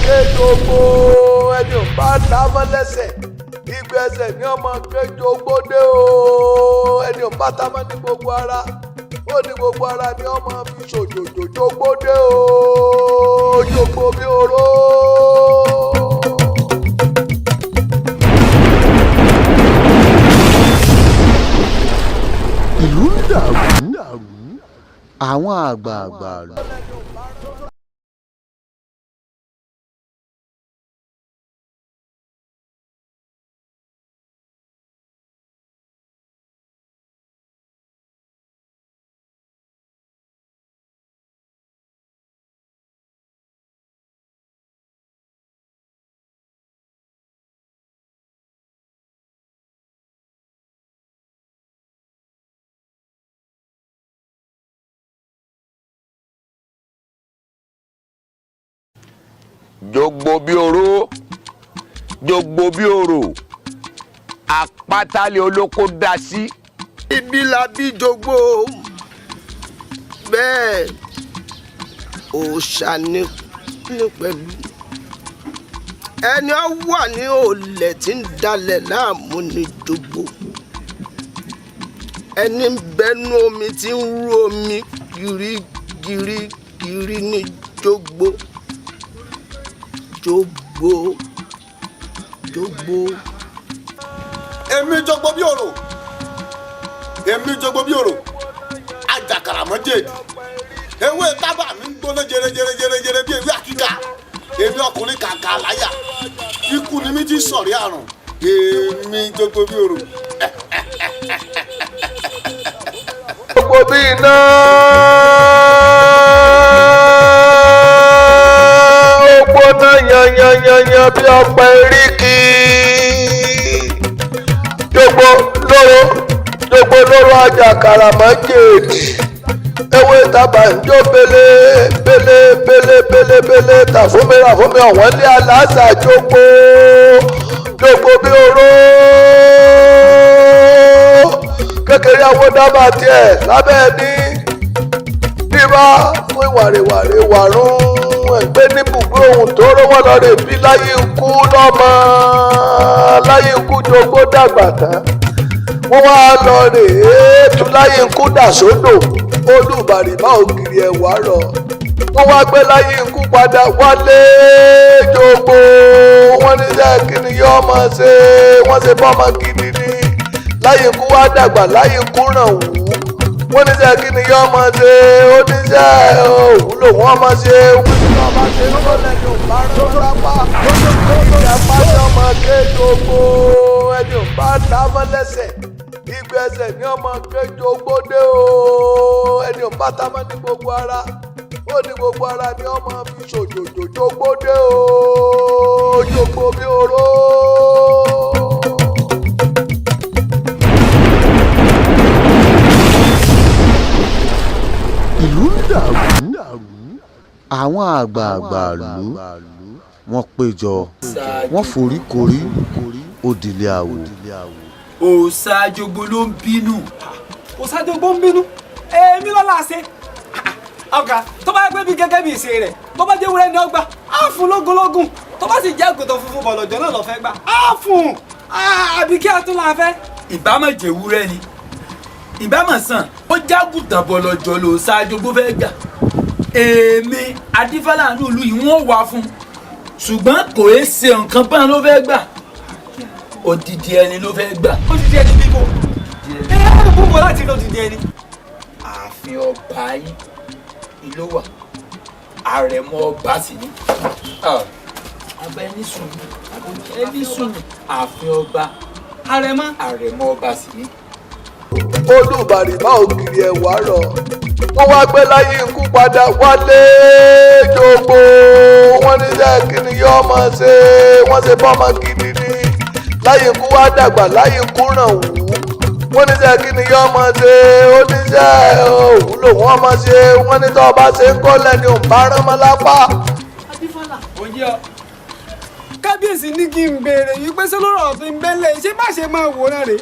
kéjogbo ẹni ò bá támọ́ lẹ́sẹ̀ igbe ẹsẹ̀ ní ọmọ kéjogbo dé o ẹni ò bá támọ́ ní gbogbo ara ó ní gbogbo ara ní ọmọ fi ṣòjòjò jogbo dé o jogbo bí oró. ìlú ń dàrú àwọn àgbààgbà lù. jogbo bí oró jogbo bí orò àpáta lé olóko dá sí. ibi la bí jogbo bẹ́ẹ̀ òòṣà ní pẹ̀lú ẹni ó wà ní olè tí ń dalẹ̀ láàmú ní jogbo ẹni ń bẹnu omi tí ń rú omi gírígírí ní jogbo. Jogbo. Èmi jogbo bí òrò. Èmi jogbo bí òrò. Àjàkàràmọ́jèdì. Ewé tábà mi ń gbóná jẹrẹjẹrẹ bí ewé àkíkà. Èmi ọkùnrin kàkà láyà. Ikú ni mi ti sọ̀rí àrùn. Èmi jogbo bí òrò. JOGBOBINA. Gbóná yanyanyanyan bí ọ̀pẹ eríkì jogbo lóró àjàkàràmọ́jèdì ewé tábà ń jó bele tà fún mi ọ̀wọ́n lé aláṣà jogbo bí oró kékeré awódábà tiẹ̀ lábẹ́ ní bíbá fún ìwàrèwàrè wàrún ẹgbẹ́ ní bùgbé ohun tó rówó lọ rè bí láyé ikú lọ́mọ láyé ikú jogbo dàgbà tán wọ́n wá lọ rè é tún láyé ikú dà sódò olùbàrìbá ògiri ẹ̀wà rọ̀ wọ́n wá gbé láyé ikú padà wálé jogbo wọ́n ní sẹ́ kí ni yọ́ ọmọ ṣe wọ́n ṣe bọ́mọ gidi ní láyé ikú wá dàgbà láyé ikú ràn wú wọ́n ní sẹ́ kí ni yọ́ ọmọ ṣe ó ní sẹ́ òwúlò wọ́n ọmọ ṣe wíwọ́n ọmọ ṣe lọ́lẹ̀ ní òbáràn lápá ìjà pàṣẹ ọmọ kéjogbo ẹni ò bá támọ́ lẹ́sẹ̀ igbe ẹsẹ̀ ní ọmọ kéjogbo dé o ẹni ò bá támọ́ ní gbogbo ara ó ní gbogbo ara ní ọmọ fi ṣòjòjò jogbo dé o jogbo bí oró. ìlú ń dàrú àwọn àgbààgbà lù wọ́n péjọ wọ́n foríkorí òdìlé àwò. òòṣà jogbo ló ń bínú. òòṣà jogbo ń bínú èmi lọ́la ṣe ọ̀gá tó bá yẹ pé bí gẹ́gẹ́ bí ìṣe rẹ̀ tó bá jẹ́ wúrẹ́ ní ọgbà á fún lógúnlógún tó bá sì jẹ́ àgùntàn funfun bọ̀lọ̀jọ̀ náà lọ fẹ́ gbà á fún àbí kí a tún la fẹ́. ìbámu jẹ wúrẹ́ ni ìbámu sàn ó jágùntàn bọ̀lọ̀jọ̀ lòòṣà jogbo fẹ́ gbà èmi adífálà ní ìlú yìí wọ́n wà fún ṣùgbọ́n kò é ṣe nǹkan báyìí ló fẹ́ gbà odidi ẹni ló fẹ́ gbà. odidi ẹni bíbó ẹ ẹ búbo láti lọ odidi ẹni. ààfin ọba yín ìlú wà àrẹ̀mọ ọba sì ni ọba ẹni sùn ààfin ọba àrẹ̀mọ ọba sì ni. olùbàrìbá ògiri ẹ̀wà rọ̀ wọ́n wá gbé láyé ikú padà wálé jogbo wọ́n ní sẹ́ kí ni yọ́ ọmọ ṣe wọ́n ṣe bọ́mọ gidi ní láyé ikú wá dàgbà láyé ikú ràn wú wọ́n ní sẹ́ kí ni yọ́ ọmọ ṣe ó ní sẹ́ òwúlò wọ́n ọmọ ṣe wọ́n ní tọ́ ọba ṣe ń kọ́lẹ̀ ní òǹbárán mọ́ lápá. adífọ́lá òye ọ kábíyèsí ní kí n béèrè yìí pé sọlọ́rọ̀ ọ̀fìn bẹ́lẹ̀ ṣé má ṣe máa wò náà rè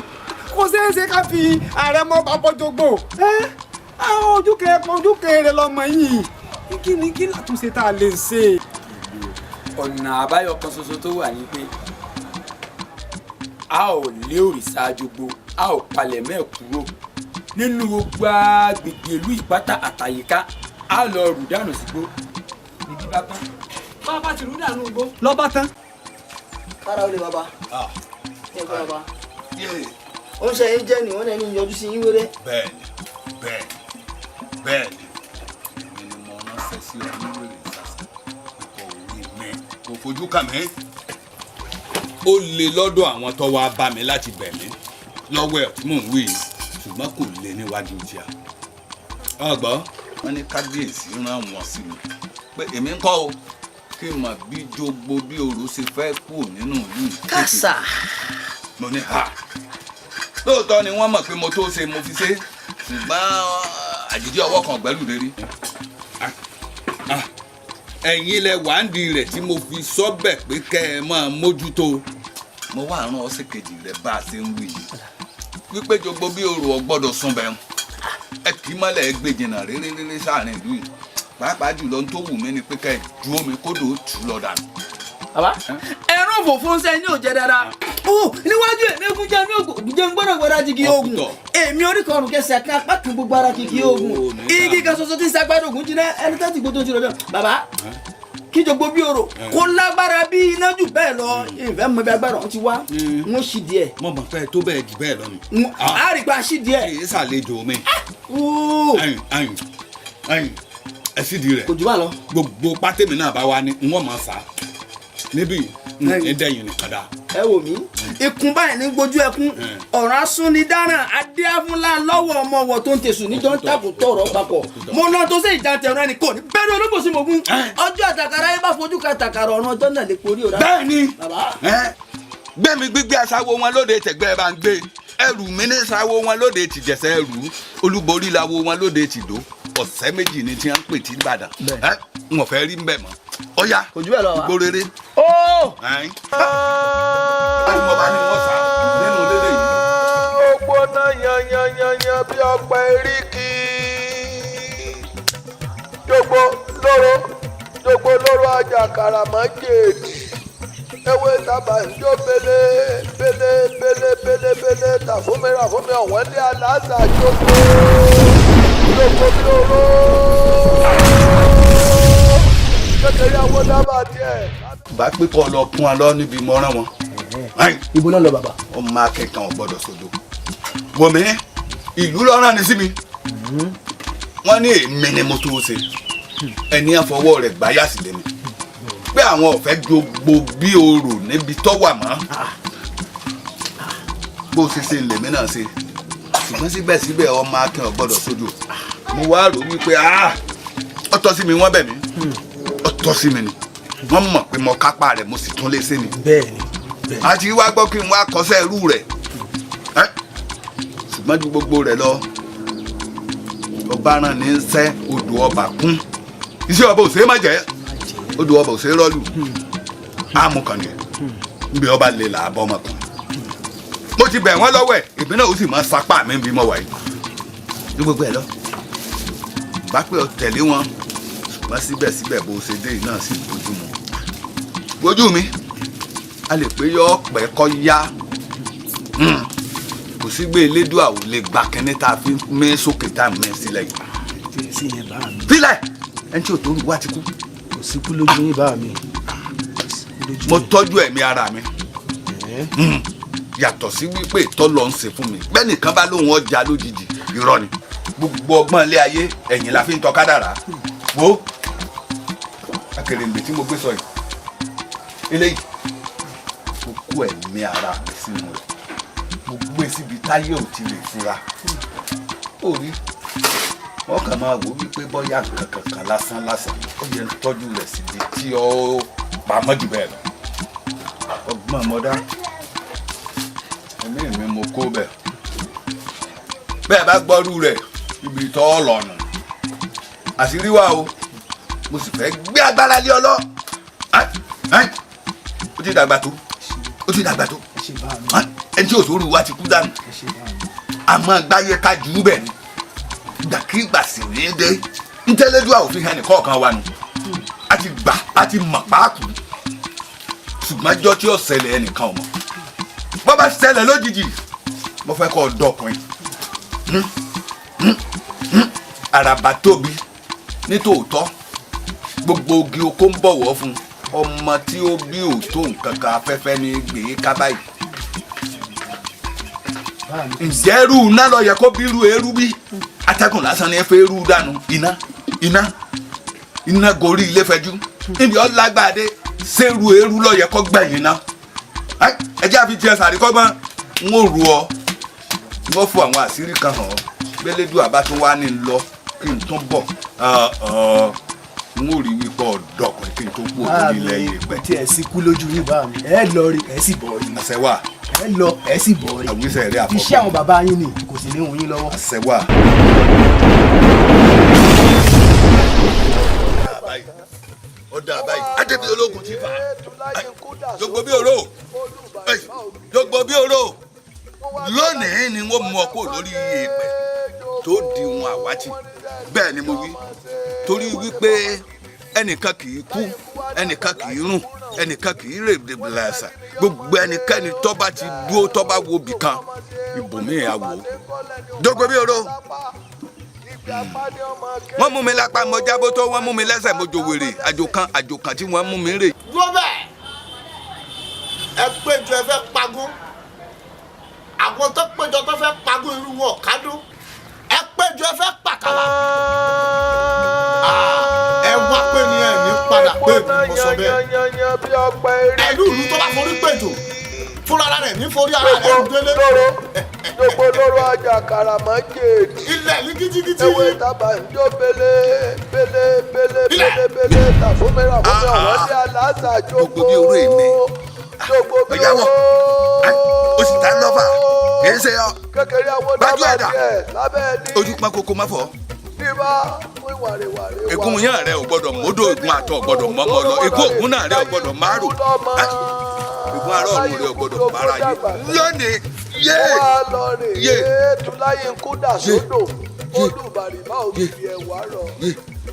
kò ṣeé ṣe ká fi àrẹ̀mọ papọ̀ jogbo àwọn ojúkèrè lọmọ yìí kí ni kí látúnṣe tá a lè ṣe. ọ̀nà àbáyọ kan ṣoṣo tó wà ní pé a ò lé òrìṣà jogbo a ò palẹ̀ mẹ́ kúrò nínú gbogbo agbègbè ìlú ìpátá àtàyíká a lọ rù dànù sígbó níbi bá tán. bàbá ti rú dànù gbó lọ́ba tán. kára ó lè bàbá ẹ gbọ́ bàbá ó ń ṣe yín jẹ́ ni wọ́n lẹ́ni yọjú sí yín wéré. bẹ́ẹ̀ni èmi ni mo ránṣẹ́ sí ọ níwèrè ìsàsà ikọ̀ òwe mi kò fojú kà mí. ó lè lọ́dọ̀ àwọn tó wá bá mi láti bẹ̀ mí lọ́wọ́ ẹ̀ tí mò ń wí ṣùgbọ́n kò lè níwájú tíá. ọgbọ́n wọn ní kábíyèsí rán wọn sí mi pé èmi ń kọ́ o kí n mọ̀ bí jogbo bí òru ṣe fẹ́ kú nínú ìlú yìí. kásá. mo ní ha lóòótọ́ ni wọ́n mọ̀ pé mo tó ṣe mo fi ṣe ṣùgbọ́n àjíjí ọwọ́ kan gbẹ́lú lérí. ẹ̀yin lẹ wà ń di rẹ̀ tí mo fi sọ́bẹ̀ pé kẹ́ ẹ máa mójútó. mo wá rán ọsẹ kejì rẹ bá a ṣe ń wí yìí wípé jogbo bí òru ọgbọ́dọ̀ sún bẹ́ẹ̀ ẹ kì í mọ́lẹ̀ ẹ gbé jìnnà réréréré sáàrin ìlú yìí pàápàá jùlọ tó wù mí ni pé ká ẹ ju omi kódò tù lọ dànù. bàbá ẹran òfófó ń sẹ ní òjẹ dáadáa níwájú èmi egun jẹ ní ògùn jẹ ń gbọ́dọ̀ gbọ́dọ̀ jí kí ogun èmi orí kan ọrùn kẹsì àti apá kan gbogbo ara kí kí ogun igi kan ṣoṣo tí ń sagbádùn ògùn jiná ẹni tó ti gbótó ti rọ bẹ́ẹ̀ bàbá kí jogbo bí òrò kó lágbára bí iná jù bẹ́ẹ̀ lọ ìfẹ́ mọ bí agbára wọn ti wá wọn ṣì díẹ̀. mo mọ̀ pé tó bẹ́ẹ̀ jù bẹ́ẹ̀ lọ ni. a rí pa ṣì díẹ̀. kì í ṣàlejò mi. ẹ sì di rẹ̀. kò jù bá lọ. gbogbo pátẹ́mì náà bá wá ní wọ́n máa sá níbí ní dẹ́yìn nìkan dáa. ẹ wò mí ikùn báyìí ní gbójú ẹkún ọ̀rọ̀ asúnni dáràn adéáfúnlá lọ́wọ́ ọmọ ọwọ́ tó ń tẹ̀sùn níjọ́ ń tàkù tọ̀rọ̀ papọ̀ mo lọ tó sí ìjà tẹ̀rọ ẹnì kò ní bẹ́ẹ̀ ni olóògbòsí mogun ọjọ́ àtàkàrà yẹn bá fojú ka tàkàrà ọ̀run ọjọ́ náà lè porí òrà. bẹ́ẹ̀ni gbẹ̀mí gbígbé aṣáwo wọn lóde tẹ̀gbẹ́ bá ń gbé ẹrù mi ní sáwo wọn lóde tìjẹsẹ̀ ẹrù olúborí làwo wọn lóde tìdó ọ̀sẹ̀ méjì ni tí wọ́n ń pè tí Ìbàdàn wọn fẹ́ rí mbẹ̀ mọ́ ọ̀ya ìgbó rere. mo bá ní wọ́n sá nínú lédè yìí. ó gbóná yanyanyanyan bí ọ̀pẹ eríkì jogbo lóró àjàkàrà mọ́ jèèdì ewé tábà ń jó pélé tàfúnmẹ́ra fúnmi ọ̀wọ́n lé aláṣà jogbo bí oró kékeré àwọn dábàá tiẹ̀. bá pé kọ́ lọ kún wa lọ níbi mọ́rán wọn. ibo náà lọ bàbá. ọmọ akẹ́kọ̀ọ́ gbọ́dọ̀ sódò. wòmí ìlú lọ́rán ni sí mi. wọ́n ní èmi ni mo tó ṣe. ẹni àfọwọ́ rẹ̀ gbáyà sí lẹ́nu. pé àwọn ọ̀fẹ́ jogbo bí orò níbi tọ́wà mọ́. bó ṣe ṣe lèmi náà ṣe. ṣùgbọ́n síbẹ̀síbẹ̀ ọmọ akẹ́kọ̀ọ́ gbọ́dọ̀ sódò. mo wá rò wípé ó tọ́ sí mi wọ́n bẹ̀ mí. ó tọ́ sí mi ni wọ́n mọ̀ pé mo kápá rẹ̀ mo sì tún lé sí ni. bẹ́ẹ̀ni. àti wá gbọ́ kí n wá kọsẹ́ irú rẹ̀ ṣùgbọ́n ju gbogbo rẹ̀ lọ ọba rán ní sẹ́ odò ọba kún iṣẹ́ ọba òṣèré má jẹ́ odò ọba òṣèré rọ́ọ̀lù àmúkànnì níbi ọba lè là á bọ́ ọmọkùnrin mo ti bẹ̀ wọ́n lọ́wọ́ ẹ̀ èmi náà ó sì máa sapá mi bí mo wà yìí ní gbogbo ẹ̀ lọ bá pé ọ tẹ̀lé wọn ṣùgbọ́n síbẹ̀síbẹ̀ bó ṣe dé yìí náà sì bójú mu bójú mi a lè pé yọ ọpẹ kọ yá kò sí gbé elédùn àwò lè gba kẹ́ni tá a fi mẹ́ sókè tá a mẹ́ sílẹ̀ yìí. sílẹ̀ ẹni tí ò tó rú wá ti kú. kò sí kú lójú yín bá mi. mo tọ́jú ẹ̀mí ara mi yàtọ̀ sí wípé ìtọ́ lọ ń ṣe fún mi bẹ́ẹ̀ nìkan bá lóun ọjà lójijì irọ́ ni gbogbo ọgbọ́n ilé ayé ẹ̀yìn la fi ń tọ́ kádàrá wo akèrèǹgbè tí mo gbé sọ yìí eléyìí mo kó ẹ̀mí ara mi sínú rẹ̀ mo gbé síbi táyé ò ti lè fura ó rí wọ́n kàn máa wò wípé bọ́yá kankan lásán ó yẹ ń tọ́jú rẹ̀ síbi tí ó pamọ́ jù bẹ́ẹ̀ lọ ọgbọ́n mọ́dá ẹ̀mí mi mo kó bẹ́ẹ̀ bá gbọ́rú rẹ̀ ibi tọ́ lọ́nà àṣírí wa o mo sì fẹ́ gbé agbára lé ọ lọ ó ti dàgbà tó ẹni tí òṣòro wa ti kú dànù àmọ́ gbáyé ká jù ú bẹ̀ ni gbàkígbà sì ní dé ntẹ́lẹ́dúà òfin hàn ní kọ̀ọ̀kan wa nù a ti gbà a ti mọ̀ pàákù ṣùgbọ́n jọ́ tí ó ṣẹlẹ̀ ẹnìkan ọmọ bọ́ bá ṣẹlẹ̀ lójijì mo fẹ́ kọ́ dọkùnrin àràbà tóbi nítòótọ́ gbogbo ogi oko ń bọ̀wọ̀ fún ọmọ tí ó bí òótọ́ nǹkan kan afẹ́fẹ́ ní gbé ká báyìí. ǹjẹ́ irú iná ló yẹ kó bí irú eérú bí atẹ́gùn lásán ni ẹ fẹ́ irú dànù iná gorí ilé fẹjú níbi ọlágbàdé ṣerú eérú ló yẹ kó gbẹ̀yìn náà ẹ jẹ́ àfi tiẹ̀ sàríkọ́gbọ́n n ó rù ọ́ n ó fún àwọn àṣírí kan hàn ọ́ gbẹ́lẹ́dùn àbá tó wá ní lọ kí n tún bọ̀ n ó rí wípé ọ̀dọ́kùnrin kí n tó kú òní ilẹ̀ yìí pẹ́. tí ẹ sì kú lójú yín bá mi ẹ lọ rí ẹ sì bọ̀ rí. àṣẹ wà. ẹ lọ ẹ sì bọ̀ rí. àwọn iṣẹ́ rẹ̀ àfọ̀kọ́. iṣẹ́ àwọn bàbá yín ni kò sì ní òun yín lọ́wọ́. àṣẹ wà. ó dà báyìí adébí ológun ti fà á jogbo bí oró jogbo bí oró lónìí ni wọ́n mú ọ kó lórí èèpẹ̀ tó di ohun àwátì bẹ́ẹ̀ ni mo wí torí wípé ẹnìkan kì í kú ẹnìkan kì í rùn ẹnìkan kì í rèé bìlàṣà gbogbo ẹnikẹ́ni tó bá ti dúró tó bá wo bìkan ibòmíì á wò ó jogbo bí oró wọ́n mú mi lápá mo jábọ́ tó wọ́n mú mi lẹ́sẹ̀ mo jòwèrè àjò kan tí wọ́n mú mi rè. dúró bẹ́ẹ̀ ẹ péjọ ẹ fẹ́ pagún àwọn tó péjọ tó fẹ́ pagún irú wọn kádùn ẹ péjọ ẹ fẹ́ pàkàlà ẹ wá pé ní ẹ ní padà pé mo sọ bẹ́ẹ̀ ẹlú ìlú tó bá forí péjọ fúnra rẹ̀ ní forí ara rẹ̀ ń délé. gbogbo lóró ajá karamajé ilẹ̀ ní kìtìkìtì. ewé tábà ń jó bele tàfúnmẹ́rà fúnmi ọ̀wọ́n ní aláṣà jókòó jókòó bí ọ̀yáwó o sì ta lọ́fà kìí ṣe ọ kékeré àwọn dábàá tiẹ̀ lábẹ́ ní ojú pọn kókó má fọ. bíbá fún ìwàrèwàrè wà. ègún yàn rẹ ò gbọ́dọ̀ mọdò ègún àtọ ò gbọ́dọ̀ mọmọ lọ ègún ògún náà rẹ ò gbọ́dọ̀ márò ègún ará ọ̀run rẹ ò gbọ́dọ̀ mára yé lónìí yé yé tùláyé ń kú dà sódò olùbàrìbá òbí ẹwà rọ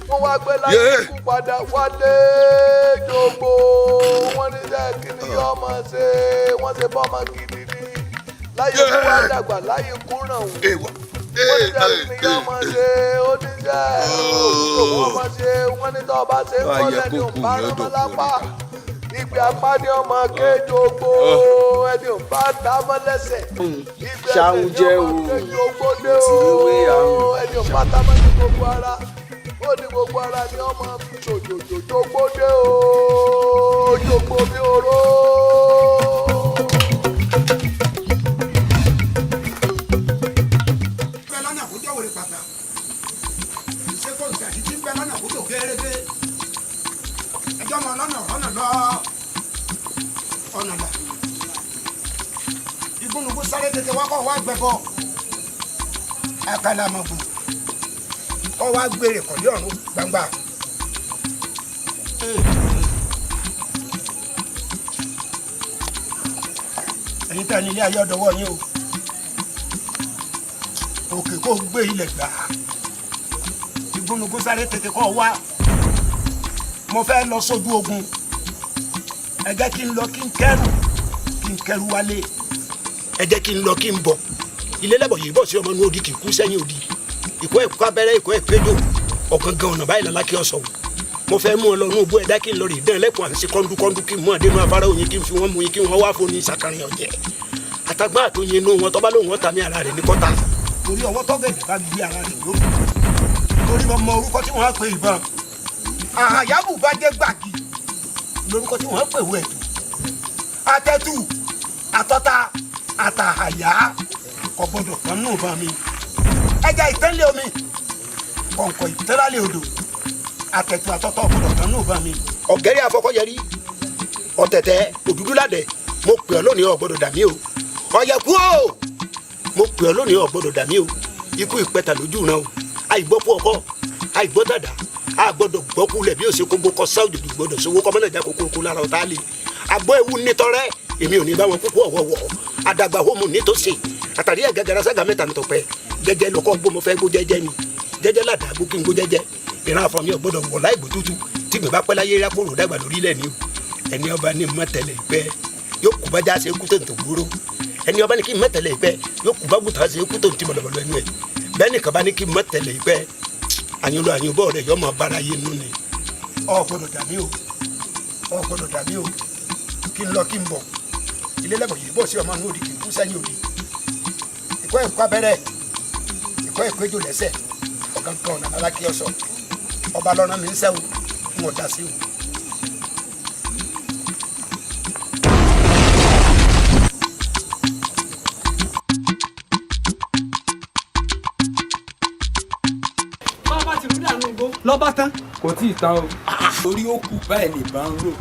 wọ́n wá gbé láti kú padà wálé jogbo wọ́n ní jẹ́ kí ni ọmọ ṣe wọ́n ṣe bọ́mọ gidi ní láyé kú wá dàgbà láyé kú ràn wọ́n wọ́n ní jẹ́ kí ni ọmọ ṣe ó ní jẹ́ òkú ọmọ ṣe wọ́n ní tọ́ ọba ṣe ń kọ́ lẹ́ni ò bá rán mọ́ lápá ìgbé apádé ọmọ kéjogbo ẹni ò bá dá mọ́ lẹ́sẹ̀ ìgbé ẹni ọmọ kéjogbo dé o ẹni ò bá dá mọ́ ní gbogbo ara ó ní gbogbo ara ni ọmọ jòjòjòjògbó dé o jogbo bí oró. bẹ́ẹ̀ lọ́nà kó jẹ́ òrè pàtà ṣé kò sí àti tí ń bẹ lọ́nà kó tó gẹ́rẹ́gẹ́ ẹjọ́ mọ lọ́nà ọ̀nà lọ ọ̀nà là igúnnugún sáré tètè wá kọ́ wá gbẹ̀bọ àkàlàmọ̀gbò kọ́ wá gbére kọ̀lé ọ̀run gbangba. ẹ̀yin tẹ́ ní ilé ayé ọ̀dọ́wọ́ yín o òkè kó gbé ilẹ̀ gbà igúnnugún sáré tètè kọ́ wá mo fẹ́ lọ sójú ogun ẹ jẹ́ kí n lọ kí n kẹ́rù wálé ẹ jẹ́ kí n lọ kí n bọ̀ ilé lẹ́bọ̀ yìí bọ̀ sí ọmọ inú odi kì í kú sẹ́yìn odi ìkọ́ ẹ̀kọ́ abẹ́rẹ́ ìkọ́ ẹ̀pẹ́jọ ọ̀gangan ọ̀nà báyìí lọ́la kí ọ sọ̀rọ̀ mo fẹ́ mú ọ lọ nú bó ẹ jẹ́ kí n lọ rè dán lẹ́kùn àti kọ́ńdúkọ́ńdú kí n mú àdénú afárá òyìn kí n fi wọ́n mú yín kí wọ́n wá fún ní sàkàrin ọ̀jẹ̀ àtàgbà àtòyìn inú wọn tọ́ba lóun wọ́n ta mí ara rẹ̀ ní kọ́ta torí ọwọ́ tọ́gẹ̀dẹ̀ bá mi bí ara rẹ̀ ló torí mo mọ orúkọ tí wọ́n á pè ìbọn àyàbù bá jẹ́ gbàgì lórúkọ tí wọ́n pè wẹ̀ tó àtẹ̀tù àtọ́ta àtàhàyà kò gbọdọ̀ tán nù bá mi ẹja ìtẹ́lẹ̀ omi kọ̀ǹkọ̀ ìtẹ́lẹ̀ odò àtẹ̀tù àtọ́tọ̀ gbọdọ̀ tán nù bá mi. ọ̀gẹ́rẹ́ àfọkọ́yẹrí ọ̀tẹ̀tẹ̀ òdúdúládẹ̀ mo pè ọ́ lónìí ò gbọdọ̀ dà mí o ọ̀yẹ̀kú o mo pè ọ́ lónìí ò gbọdọ̀ dà mí o ikú ìpẹta lójú náà o àìgbọ́pọ̀ ọkọ àìgbọ́tàdá a gbọ́dọ̀ gbọkulẹ bí o ṣe kógbó kọ sáwùjì gbọ́dọ̀ sowó kọmọnàjà kókó lára ọ̀tá lè agbọ ewu nítọrẹ èmi ò ní bá wọn púpọ̀ ọwọwọ adagba homo nítòsí àtàrí ẹ gẹgẹrẹ sága mẹ́ta nítọpẹ jẹ́jẹ́ lọkọ gbó mo fẹ́ gbó jẹ́jẹ́ ni jẹ́jẹ́ ládàá gbó kí n gbó jẹ́jẹ́ ìran àfọmí ọgbọ́dọ̀ wọ láì gbó tútù tí mi bá pẹ́ láyé rákòrò dàgbà lórí ilẹ̀ ni o ẹni ọba ní mọ́tẹ̀lẹ̀ ìgbẹ́ yóò kú bá jáse kú tó ń tó gbúrú ẹni ọba ní kí mọ́tẹ̀lẹ̀ ìgbẹ́ yóò kú bá gùtà ṣe kú tó ń ti bọ̀lọ̀bọ̀lọ̀ ẹnu ẹ̀ bẹ́ẹ̀ nìkan bá ní kí mọ́tẹ̀lẹ̀ ìgbẹ́ àyànlọ àyànbọ̀ rẹ̀ yọ mọ́ bára yé nù ni. ọ gbọ́dọ̀ dàbí o kí n lọ kí n bọ̀ ilé lẹ́bọ̀ yìí bọ̀ sí ọmọ inú òdì kì í kú sẹ́yìn òdì ìkọ́ ẹ̀kọ́ abẹ́rẹ́ ìkọ́ ẹ̀kọ́ ejò lẹ́sẹ̀ ọ̀gángan ọ̀nà alákí ọ̀sọ̀ ọba lọ́nà mi ń sẹ́wọ̀ ń wọ̀ dá sí o. lọ́ba tán. kò tí ì tán o torí ó kù báyìí lè bá ń rò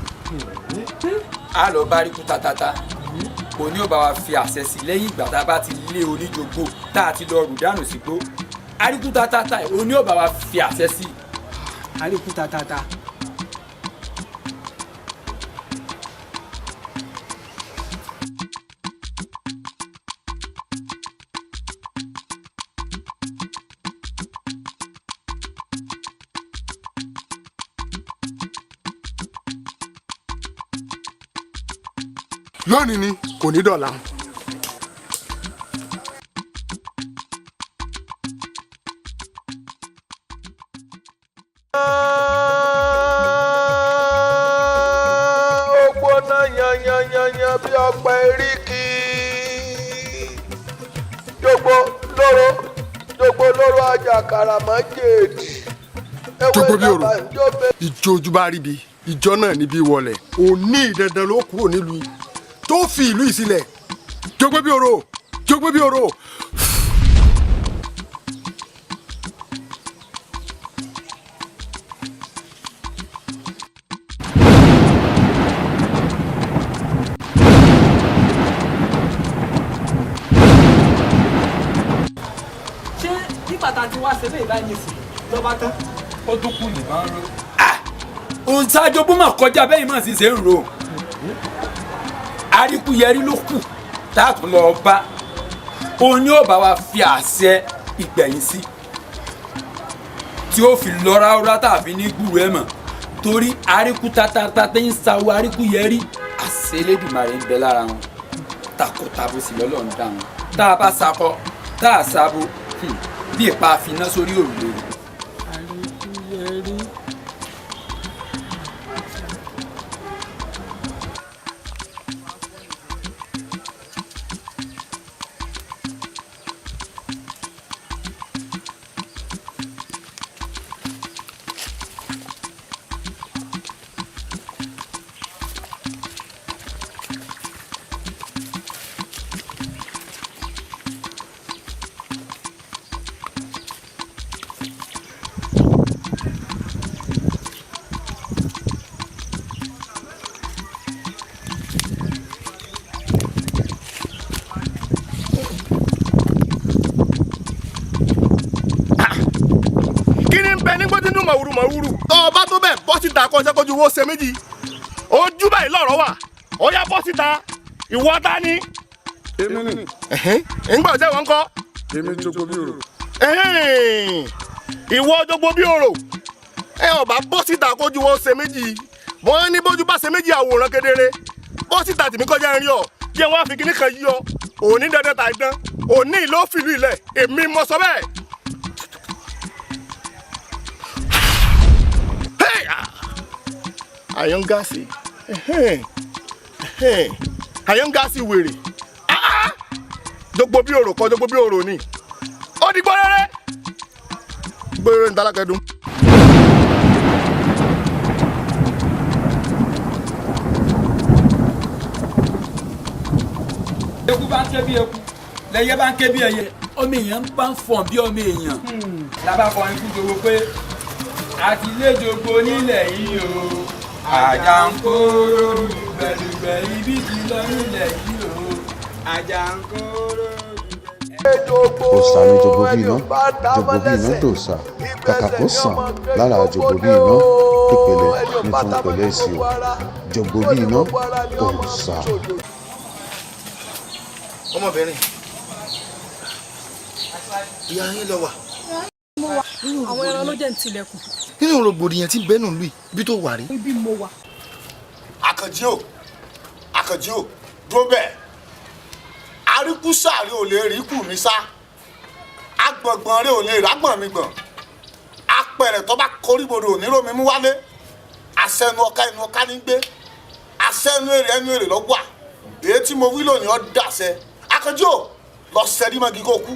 á lọ bá rí kú tatata òní ò bá wa fi àṣẹ sí lẹ́yìn ìgbà tá a bá ti lé oníjogbo tá a ti lọ rù dànù sígbó àríkú tatata òní ò bá wa fi àṣẹ sí. àríkú tatata. lónìí ni kò ní dọ̀la. ó gbóná yanyanyanyan bí ọ̀pẹ eríkì jogbo lóró àjàkàrà májèèdì. jogbo bí òrò ìjọ ojú bá ríbi ìjọ náà níbi wọlé òní dandan ló kúrò nílùú yìí tó fi ìlú yìí sílẹ̀ jogbo bí òrò. ṣé nígbà tá a ti wá ṣe lè láyé sí lọ́ba tán. ó tún kù ní máa ń ro. ohun ṣáájú bó mà kọjá bẹ́ẹ̀ mà sì ṣe ń ro. àríkúyẹrí ló kù tá a tún lọ bá òun ni ó bá wa fi àṣẹ ìgbẹ̀yìn sí tí ó fi lọ ráúrá tàbí ní gbúrú ẹ̀ mọ̀ torí àríkú tatata tẹ́ ń sawo àríkúyẹrí àṣẹ Elédùmarè ń bẹ lára wọn takọtabo sì lọ́lọ́ ń dá wọn tá a bá sakọ tá a sabo bí ipa àfiná sórí òrùlé. àríkúyẹrí. mọ̀wúrú ọba tó bẹ̀ bọ́ síta kọ́ṣẹ́ kójú owó ṣe méjì ojú báyìí lọ́rọ̀ wà ó yá bọ́ síta ìwọ ta ni. èmi ni. ńgbà ọ̀sẹ̀ wọn kọ́. èmi jogbo bí òrò. ìwọ jogbo bí òrò ẹ ọba bọ́ síta kójú owó ṣe méjì wọ́n ní bójú bá ṣe méjì àwòrán kedere bọ́ síta tìmí kọjá ń rí ọ jẹ́ wọ́n á fi kíní kan yí ọ òní dandan tà dán òní ló fìlú ilẹ̀ èmi mọ sọ bẹ́ẹ̀. Àyàngásí Àyàngásí wèrè jogbo bí òrò kọ jogbo bí òrò ni ó di gbọ́rẹ́rẹ́ gbọ́rẹ́rẹ́ ní tálákẹ́dùn. eku bá ń ké bí eku lẹyẹ bá ń ké bí ẹyẹ ọmọ èèyàn bá ń fọ̀n bí ọmọ èèyàn lábàkọ ikú jogbo pé àti ilé jogbo nílẹ̀ yìí o àjàǹkóró dùgbẹ̀dùgbẹ̀ ibi tí lọ nílẹ̀ yìí o àjàǹkóró dùgbẹ̀. òòṣà ni Jogbobiná Jogbobiná dòòṣà kàkà kó sàn lára Jogbobiná pípẹlẹ nítorí pẹ̀lẹ́ sí o Jogbobiná òòṣà. ọmọbìnrin ìyá yín lọ wà. àwọn ẹran ló jẹ́ ń tilẹ̀kùn. nínú rògbòdìyàn tí bẹ́ẹ̀ nù lùi ibi tó wà rí. ibi mo wà. Àkànjí o dúró bẹ́ẹ̀ aríkúsàárẹ̀ ò lè rí kù mí sá agbọ̀ngbọ̀n rẹ̀ ò lè rágbọ̀n mi gbọ̀n apẹ̀rẹ̀ tó bá koríbodò onírò mi mú wálé àṣẹnu ọ̀ka ní gbé àṣẹnu èrè lọ́gbà èyí tí mo wí lónìí ọ́ dàṣẹ Àkànjí o lọ sẹ́rí mọ́gi kó kú.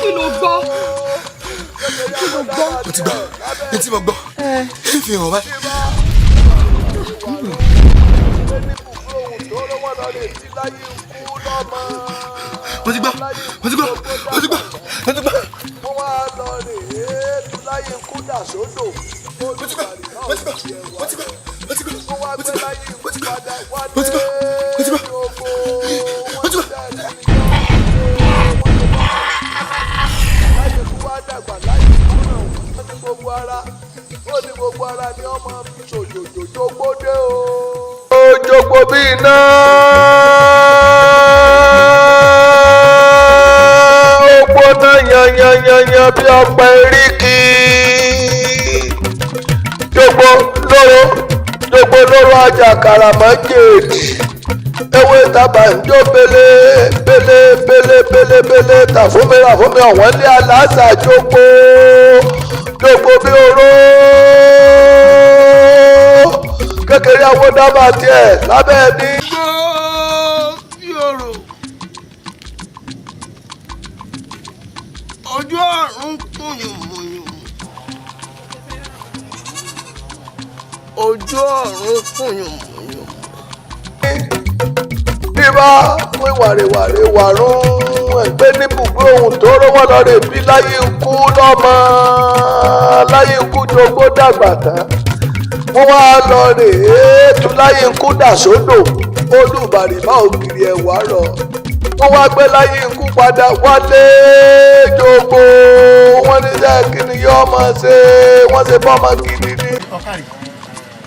Kí ló gbọ́? Mo ti gbọ́. Etí mo gbọ́. Fi hàn wá. Mo ti gbọ́. Wọ́n wá lọ rè é tún láyé kú dà sódò. Wọ́n wá gbé láyé kú padà wálé yòókù. Láyé kú wá dàgbà láyé kú náà ó ní gbogbo ara ni ọmọ fi ṣòjòjò jógbódé o. Ó jogbo bí iná. Gbóná yanyanyanyan bí ọ̀pẹ eríkì. Jogbo lóró àjàkàrà mọ́jèèdì. Ewé tábà ń jó bele tà fún mi ọ̀wọ́n lé aláṣà jogbo bí oró. Kékeré àwọn dábàá tiẹ̀ lábẹ́ ẹni. Ojú ọ̀run kún yùmùyùmù. Ojú ọ̀run kún yùmùyùmù. Bíbá wí wàrèwàrè wàrún ẹgbẹ́ ní bùgbé ohun tó rówó lọ rè bí láyé ikú lọ́mọ láyé ikú jogbo dàgbà tán. Wọ́n wá lọ rè é tún láyé ikú dà sódò olùbàrìmá ògiri ẹ̀wà rọ̀. Wọ́n wá gbé láyé ikú padà wálé jogbo wọ́n ní sẹ́ kí ni yọ́ ọmọ ṣe wọ́n ṣe bọ́ ọmọ gidi ni. Ọ̀kàrí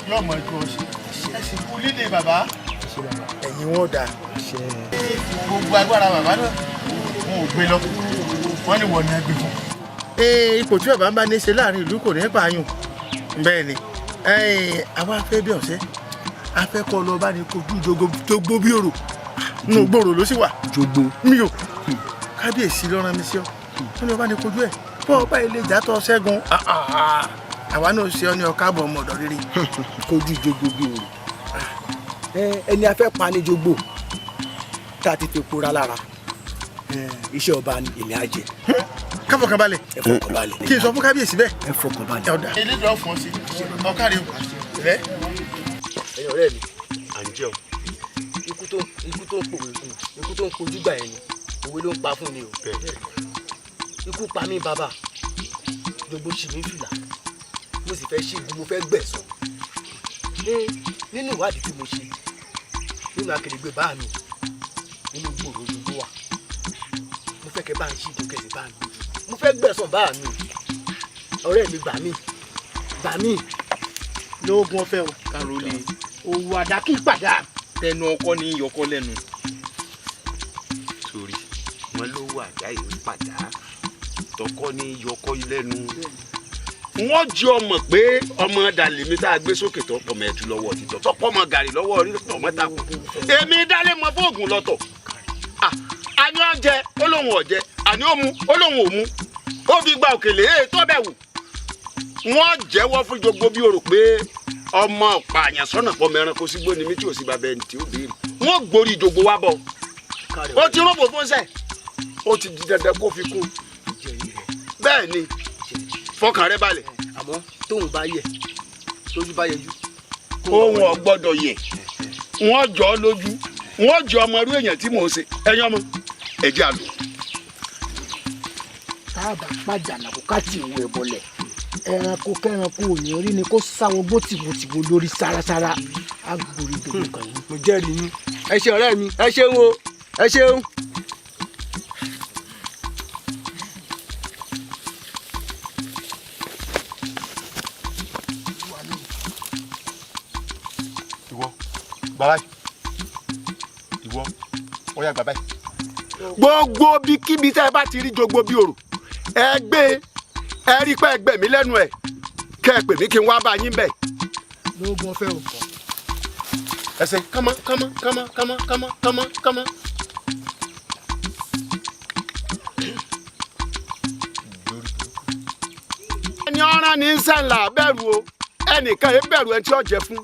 yóò mọ ikú ọṣẹ ẹ sì kú líle bàbá ẹ̀yin wọn dà gbogbo agbára bàbá náà wọn ò gbé lọ wọn ní wọn ní ẹgbẹ́ fún. Ipò tí bàbá ń bá ní ṣe láàrin ìlú kò ní pààyàn bẹ́ẹ̀ ni àwa afẹ́ bí ọ̀sẹ́ afẹ́ kọ́ lọ bá ní kojú jogbo bí òrò nù gbòòrò ló sì wà jogbo mi ò kábíyèsí lọ́ràn mi sí ọ wọn lọ bá ní kojú ẹ̀ bọ́ ọba ilé ìjà tó ṣẹ́gun àwa náà ṣe ọ ní ọkà bọ̀ ọmọ ọ̀dọ́ rírì kojú jogbo bí òrò ẹni afẹ́ pa ní jogbo tá a ti fi pora lára iṣẹ́ ọba ni èmi á jẹ. káfọkànbalẹ̀ ẹ fọkànbalẹ̀ kí n sọ fún kábíyèsí bẹ́ẹ̀ ẹ fọkànbalẹ̀. ọ̀dà elédè ọ̀fọ̀n sí ọ̀kàrí rẹ̀. ẹ̀yin ọ̀rẹ́ mi à ń jẹun ikú tó ń pojú gbà yẹn ni òwe ló ń pa fún ni o ikú pa mí bàbá jogbo ṣì mí fìlà mo sì fẹ́ ṣígun mo fẹ́ gbẹ̀san nínú ìwádìí tí mo ṣe nínú akèrègbè bá mi nínú gbòòrò jogbo wa mo fẹ́ kẹ́ bá ń ṣígun kẹ́sì bá mi mo fẹ́ gbẹ̀san bá mi ọ̀rẹ́ mi gbà mí lóògùn ọ̀fẹ́ o. Karole òwò àdákì padà. tẹnu ọkọ ní yọkọ lẹ́nu. Sórí wọn lówó àdá yìí padà tọkọ ní yọkọ lẹ́nu. Wọ́n jẹ́ ọmọ pé ọmọ dàlímí tá a gbé sókè tó pọ̀ mẹ́tù lọ́wọ́ títọ́ tọ́pọ̀ ọmọ gàrí lọ́wọ́ orí pọ̀ mọ́ta kù. Èmi dálé mọ fóògùn lọ́tọ̀. Àní ọ̀jẹ̀ olóhùn ọ̀jẹ̀ àní òmu olóhùn òmu ó fi gba òkèlè tó bẹ̀ wù. Wọ́n jẹ́wọ́ fún jogbo bí orò pé ọmọ ọ̀pá àyàn sọ́nà pọ̀ mẹ́ran kó sígbó ni mí tí ò sí bàbá ẹni tí ó béèrè. Wọ́n gborí jogbo wá bọ̀. Ó ti rọ́pò fún sẹ́ ó ti di dandan kó fi kún. Bẹ́ẹ̀ ni fọkàn rẹ balẹ̀. àmọ́ tóun bá yẹ lójú bá yẹjú. Ohun ọ̀gbọ́dọ̀ yẹ wọ́n jọ ọ́ lójú wọ́n jọ ọmọ irú èèyàn tí mò ń ṣe ẹ̀yin ọmọ ẹ̀jẹ̀ àlọ́. táàbà pàjánà kó ká tì wọ ẹ̀bọ̀lẹ̀ ẹranko kẹranko ò ní rí ni kó sáwọ bó tìwòtìwò lórí sárasára agbórí gbogbo kan yìí. mo jẹ́rìí yín ẹ ṣe ọ̀rẹ́ mi ẹ ṣeun o ẹ ṣeun. bàbá ìwọ ó yá bàbá gbogbo bíkíbi tẹ́ ẹ bá ti rí jogbo bí òrò ẹ gbé ẹ rí pé ẹgbẹ́ mi lẹ́nu ẹ̀ kẹ́ ẹ pè mí kí n wá bá yín bẹ̀. lóògùn ọ̀fẹ́ o. ẹsẹ̀ kámọ́. ẹni ọ̀ràn ní sẹ́ńlá bẹ̀rù o ẹnìkan yẹn bẹ̀rù ẹ tí ó jẹ fún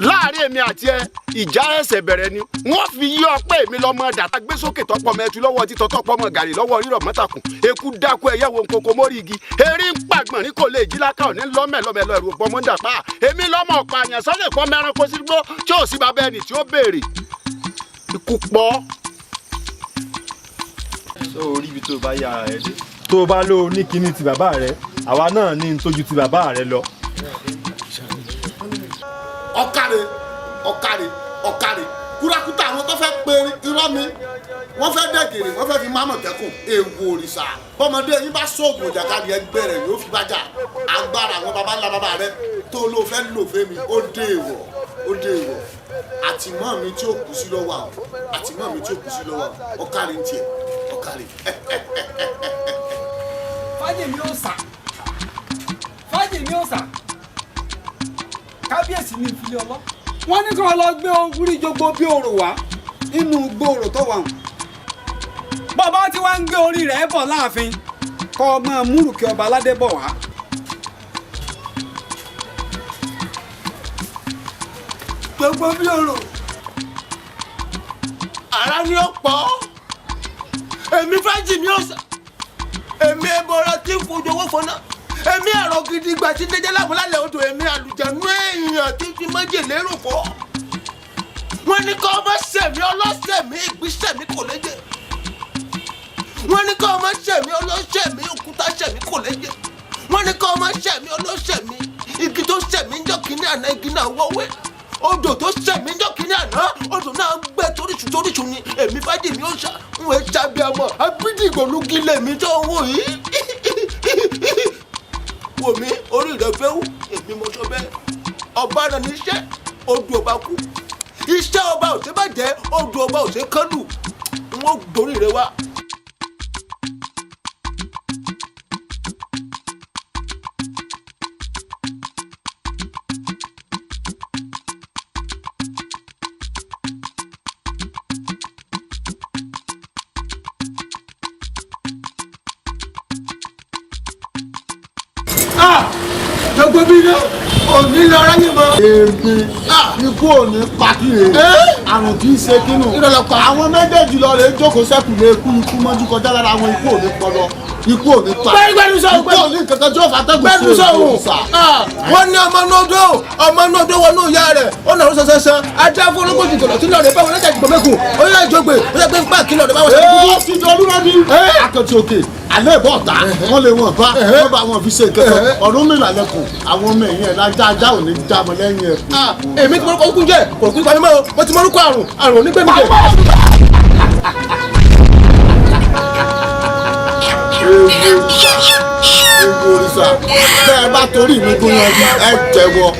láàrin èmi àti ẹ ìjà ẹsẹ̀ bẹ̀rẹ̀ ni wọ́n fi yí ọpẹ́ èmi lọ́mọ dàtà gbé sókè tọpọ̀ mẹ́tu lọ́wọ́ títọ́ tọpọ̀ mọ́ gàrí lọ́wọ́ rírọ̀ mọ́tàkùn eku dákú ẹ̀yẹ wo nkoko mórí igi erí ń pàgbọ̀n ní kò lè jí lákà òní lọ́mẹ̀lọ́mẹ̀lọ́ ẹ̀rù ọ̀pọ̀ mọ́ndà pa èmi lọ́mọ ọ̀pọ̀ àyàn sọ́lẹ̀ pọ́ mẹ́ran kó sígbó tí ò sí bàbá ẹni tí ó béèrè ikú pọ̀. ṣé o rí ibi tó bá yára rẹ dé. tó o bá lò ó ní kinní ti bàbá rẹ àwa náà ní tójú ti bàbá rẹ lọ. ọ̀kàrẹ̀ kúrakúta àwọn tó fẹ́ pe irọ́ mi wọ́n fẹ́ dẹ́gẹ̀rẹ̀ wọ́n fẹ́ fi mámọ̀ tẹ́kùn èèwọ̀ òrìṣà bọ́mọdé yín bá sóògùn ìjàkadì ẹgbẹ́ rẹ̀ yóò fi bá jà agbára àwọn baba ńlá baba rẹ tó ló fẹ́ lò fẹ́ mi ó dé èèwọ̀ àtìmọ́ mi tí ó kù sí lọ́wọ́ ọ̀kàrẹ̀ ń tiẹ̀ ọ̀kàrẹ̀. fájèmí ó sà kábíyèsí ní ìfilé ọlọ́ wọ́n ní kí wọ́n lọ gbé orí jogbo bí òrò wá inú gbòòrò tó wà hàn bàbá tí wọ́n ń gbé orí rẹ̀ bọ̀ láàfin kọ́ ọmọ múrùkì ọba aládé bọ̀ wá. gbogbo bí òrò ara ni ó pọ̀ èmi Fájìmí Òòṣà èmi ẹbọra tí ń fojú owó fọnà èmi ẹ̀rọ gidi gbà tí dédé lámúlálẹ̀ odò èmi àlùjànnú èèyàn tí fi májèlé rò fọ́ wọ́n ní kọ́ ọmọ sẹ̀mí ọlọ́sẹ̀mí ìgbísẹ̀mí kò léje wọ́n ní kọ́ ọmọ sẹ̀mí ọlọ́sẹ̀mí òkúta sẹ̀mí kò léje wọ́n ní kọ́ ọmọ sẹ̀mí ọlọ́sẹ̀mí igi tó sẹ̀mí ń jọ́ kínní àná igi náà wọ́wé odò tó sẹ̀mí ń jọ́ kínní àná odò náà gbẹ toríṣu ni èmi Fájìmí Òòṣà ń wẹ́ jábí ọmọ abídìgbòlúgi lèmi tó ń wò yìí wò mí orí rẹ fẹ́ wù èmi mo sọ bẹ́ẹ̀ ọba náà níṣẹ́ odò ọba kú iṣẹ́ ọba ò ṣe bàjẹ́ odò ọba ò ṣe kánlù wọ́n gborí rẹ wá. JOGBOBINA òní lọ́rọ́ yìí mọ́. èmi ikú òní pàkìrè àrùn kì í ṣe kínú. àwọn méjèèjì lọ rè jókòó sẹ́kù lè kú ikú mọ́jú kọjá lára àwọn ikú òní pọlọ ikú òní pa ikú òní kankan tí ó fà tẹ́gùn sí òòsà. wọ́n ní ọmọ nódó wọnú ìyá rẹ̀ ó nàró sẹ́sẹ́sẹ́ ajá fún ológójì tòlọ̀ tí lọ́ọ̀rẹ́ báwọn lẹ́jà ìgbọ̀n mẹ́kùn ó yá ìjọgbè ó yẹ pé ń pààkì lọ́ọ̀rẹ́ báwọn sẹ́kùn. ti di olúrẹ́bí akẹ́tì òkè alẹ́ ìbọn ọ̀tá wọ́n lè wọ́n bá wọn fi ṣe ìkẹ́kọ̀ọ́ ọ̀run mi làlẹ́kùn àwọn ọmọ ẹ̀yìn ẹ̀ lájà ajá ò ní já mọ́ lẹ́yìn ẹ̀. èmi tí mo rúkọ kúkú jẹ kò kú ipa mímọ́ o mo ti mọ rúkọ àrùn onígbẹ́mí jẹ. ewu òrìṣà bẹ́ẹ̀ bá torí mi gún yanjú ẹ jẹ́wọ́.